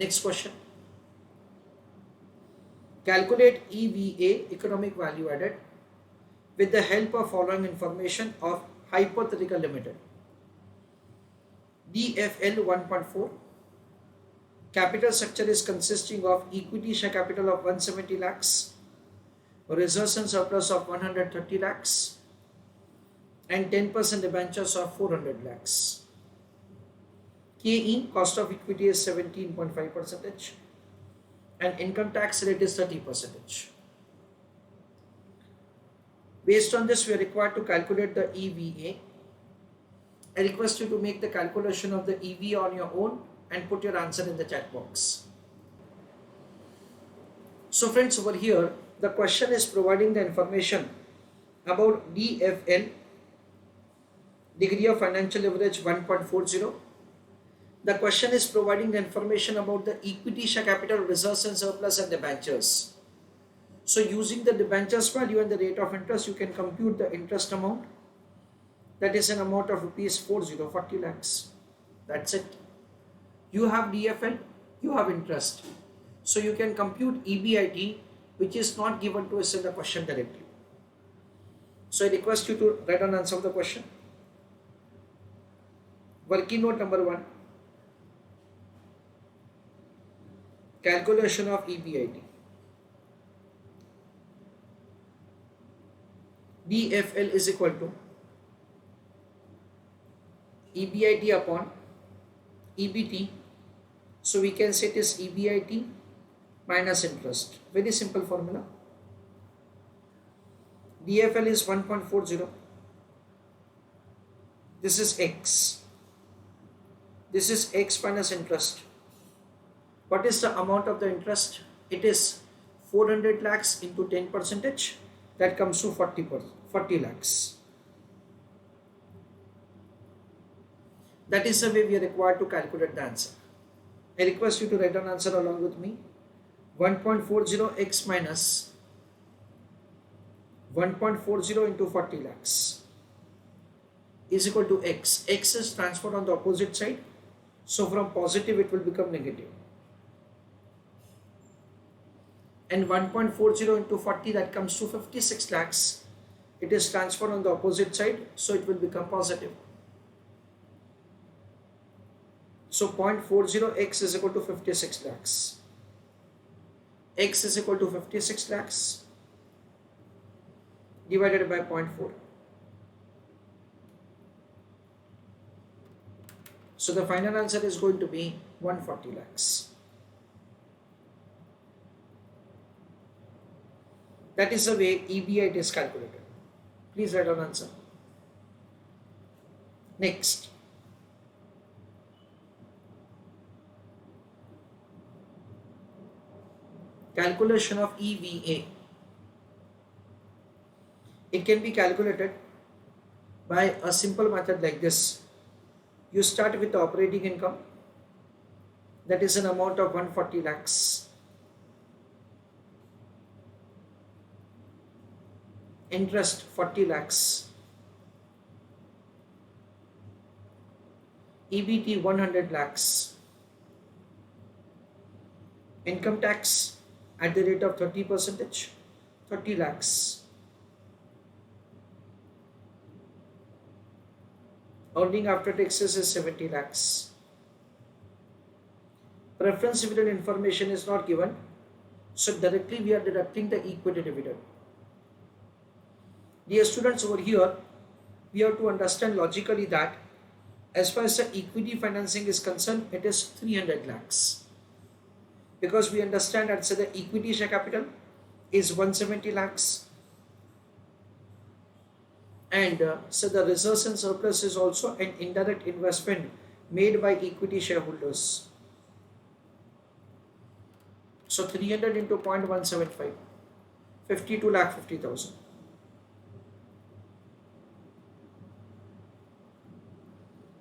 Next question. Calculate EVA, economic value added, with the help of following information of Hypothetical Limited. DFL 1.4. Capital structure is consisting of equity share capital of 170 lakhs, reserves and surplus of 130 lakhs, and 10% debentures of 400 lakhs. KE, cost of equity is 17.5%, and income tax rate is 30%. Based on this, we are required to calculate the EVA. I request you to make the calculation of the EVA on your own and put your answer in the chat box. So friends, over here, the question is providing the information about DFL, degree of financial leverage 1.40. The question is providing the information about the equity share capital, reserves and surplus, and debentures. So using the debentures value and the rate of interest, you can compute the interest amount. That is an amount of rupees 40 lakhs. That's it. You have DFL, you have interest. So you can compute EBIT, which is not given to us in the question directly. So I request you to write an answer of the question. Working note number 1. Calculation of EBIT. DFL is equal to EBIT upon EBT. So we can say it is EBIT minus interest. Very simple formula. DFL is 1.40. This is X. This is X minus interest. What is the amount of the interest? It is 400 lakhs into 10%. That comes to 40 lakhs. That is the way we are required to calculate the answer. I request you to write an answer along with me. 1.40x minus 1.40 into 40 lakhs is equal to X. X is transferred on the opposite side. So from positive it will become negative. And 1.40 into 40, that comes to 56 lakhs. It is transferred on the opposite side, so it will become positive. So 0.40x is equal to 56 lakhs. X is equal to 56 lakhs divided by 0.4. So the final answer is going to be 140 lakhs. That is the way EBIT is calculated. Please write down answer. Next. Calculation of EVA. It can be calculated by a simple method like this. You start with the operating income. That is an amount of 140 lakhs. Interest 40 lakhs. EBT 100 lakhs. Income tax at the rate of 30%, 30 lakhs. Earning after taxes is 70 lakhs. Preference dividend information is not given, so directly we are deducting the equity dividend. Dear students, over here we have to understand logically that as far as the equity financing is concerned, it is 300 lakhs. Because we understand that the equity share capital is 170 lakhs. And so the reserves and surplus is also an indirect investment made by equity shareholders. So 300 into 0.175, 52 lakh 50,000.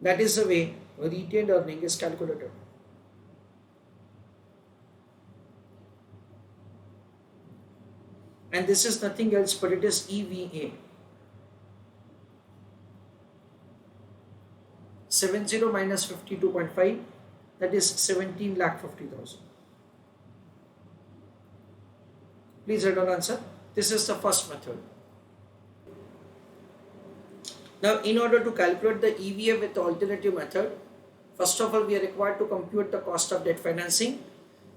That is the way retained earning is calculated. And this is nothing else but it is EVA. 70 minus 52.5 that is 17,50,000. Please write down answer. This is the first method. Now, in order to calculate the EVA with the alternative method, first of all, we are required to compute the cost of debt financing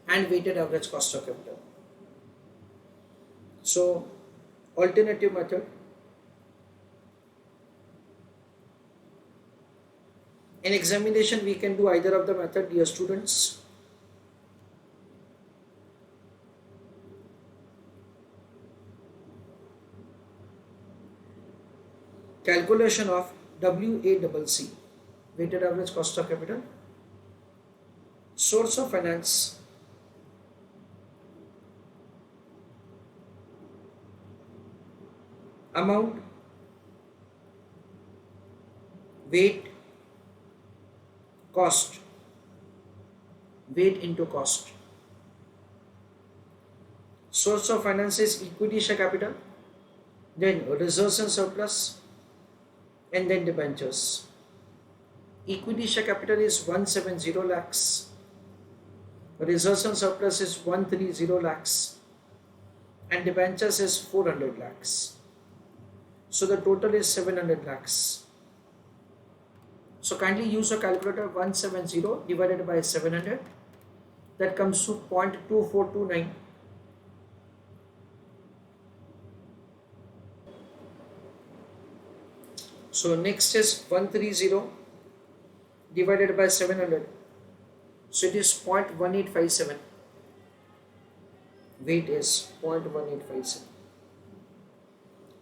and weighted average cost of capital. So, alternative method. In examination, we can do either of the method, dear students. Calculation of WACC, weighted average cost of capital. Source of finance. Amount, weight, cost, weight into cost. Source of finance is equity share capital, then reserves and surplus, and then debentures. Equity share capital is 170 lakhs, reserves and surplus is 130 lakhs, and debentures is 400 lakhs. So the total is 700 lakhs. So kindly use a calculator. 170 divided by 700, that comes to 0.2429. So next is 130 divided by 700, so it is 0.1857. Weight is 0.1857.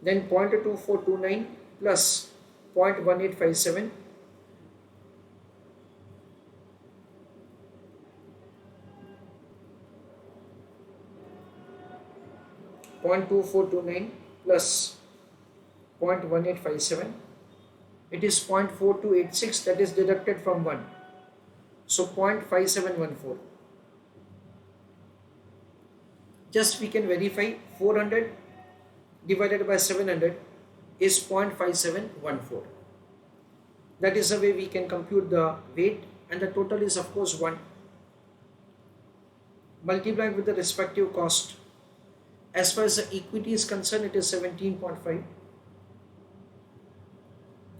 Then 0.2429 plus 0.1857, plus 0.1857, it is 0.4286, that is deducted from 1, so 0.5714. Just we can verify. 400 divided by 700 is 0.5714. That is the way we can compute the weight, and the total is of course 1. Multiplied with the respective cost. As far as the equity is concerned, it is 17.5.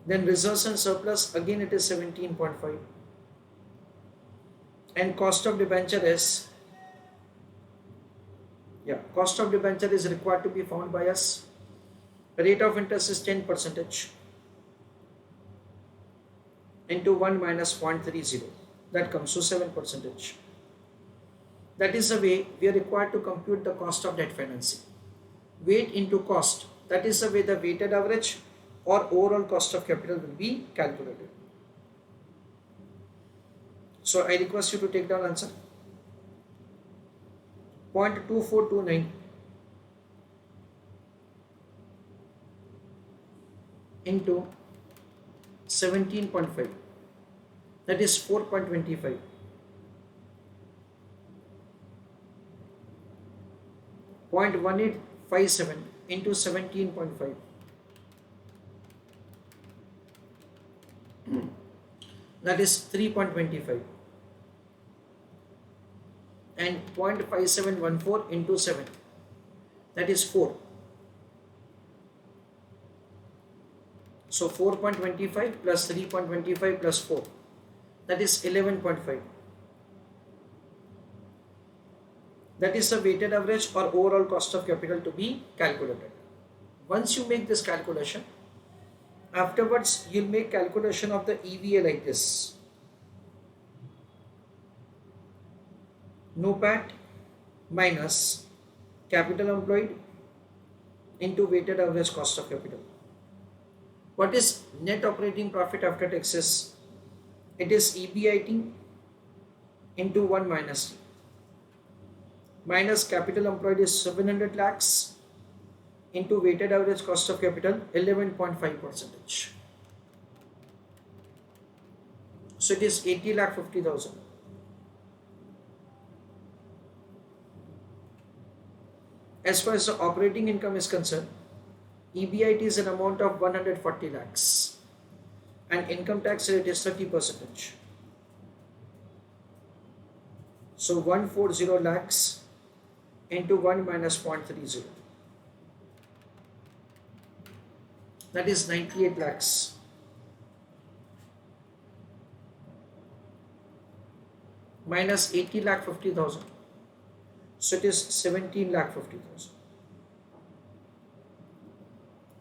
Then reserves and surplus, again it is 17.5. And cost of debenture is, cost of debenture is required to be found by us. Rate of interest is 10% into 1 minus 0.30, that comes to 7%. That is the way we are required to compute the cost of debt financing. Weight into cost, that is the way the weighted average or overall cost of capital will be calculated. So I request you to take down answer. 0.2429 into 17.5, that is 4.25. 0.1857 into 17.5, that is 3.25, and 0.5714 into 7, that is 4. So 4.25 plus 3.25 plus 4, that is 11.5. That is the weighted average or overall cost of capital to be calculated. Once you make this calculation, afterwards you'll make calculation of the EVA like this. NOPAT minus capital employed into weighted average cost of capital. What is net operating profit after taxes? It is EBIT into 1 minus T. Minus capital employed is 700 lakhs into weighted average cost of capital 11.5%. So it is 80,50,000. As far as the operating income is concerned, EBIT is an amount of 140 lakhs and income tax rate is 30%. So 140 lakhs into 1 minus 0.30. That is 98 lakhs. Minus 80 lakh 50,000. So it is 17 lakh 50,000.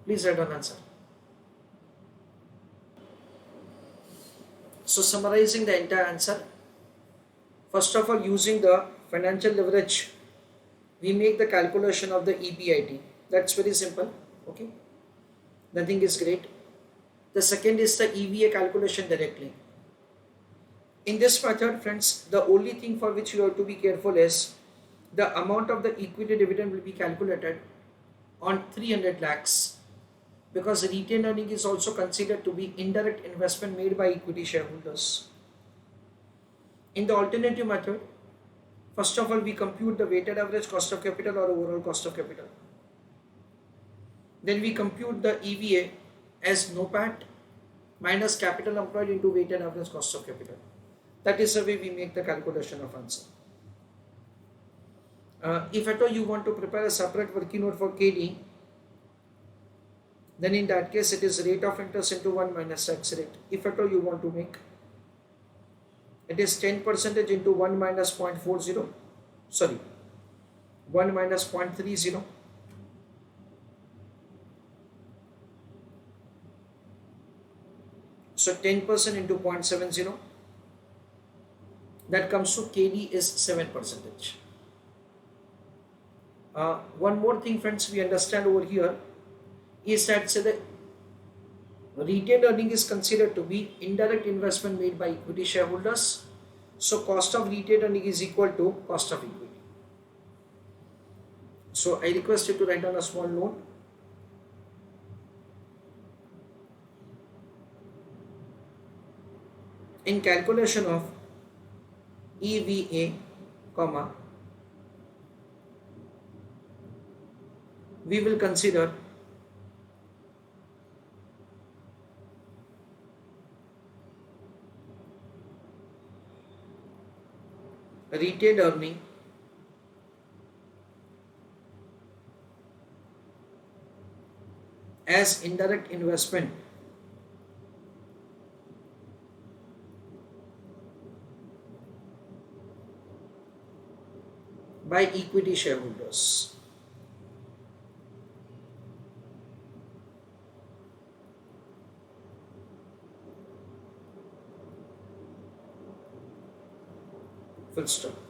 Please write down answer. So summarizing the entire answer. First of all, using the financial leverage, we make the calculation of the EBIT. That's very simple. Okay. Nothing is great. The second is the EVA calculation directly. In this method, friends, the only thing for which you have to be careful is the amount of the equity dividend will be calculated on 300 lakhs, because retained earning is also considered to be indirect investment made by equity shareholders. In the alternative method, first of all, we compute the weighted average cost of capital or overall cost of capital. Then we compute the EVA as NOPAT minus capital employed into weighted average cost of capital. That is the way we make the calculation of answer. If at all you want to prepare a separate working note for KD, then in that case it is rate of interest into 1 minus tax rate. If at all you want to make, it is 10% into 1 minus 0.40, sorry, 1 minus 0.30. So 10% into 0.70, that comes to KD is 7%. One more thing, friends, we understand over here is that say the retained earning is considered to be indirect investment made by equity shareholders. So cost of retained earning is equal to cost of equity. So I request you to write down a small note. In calculation of EVA, comma, we will consider retained earning as indirect investment by equity shareholders. Full stop.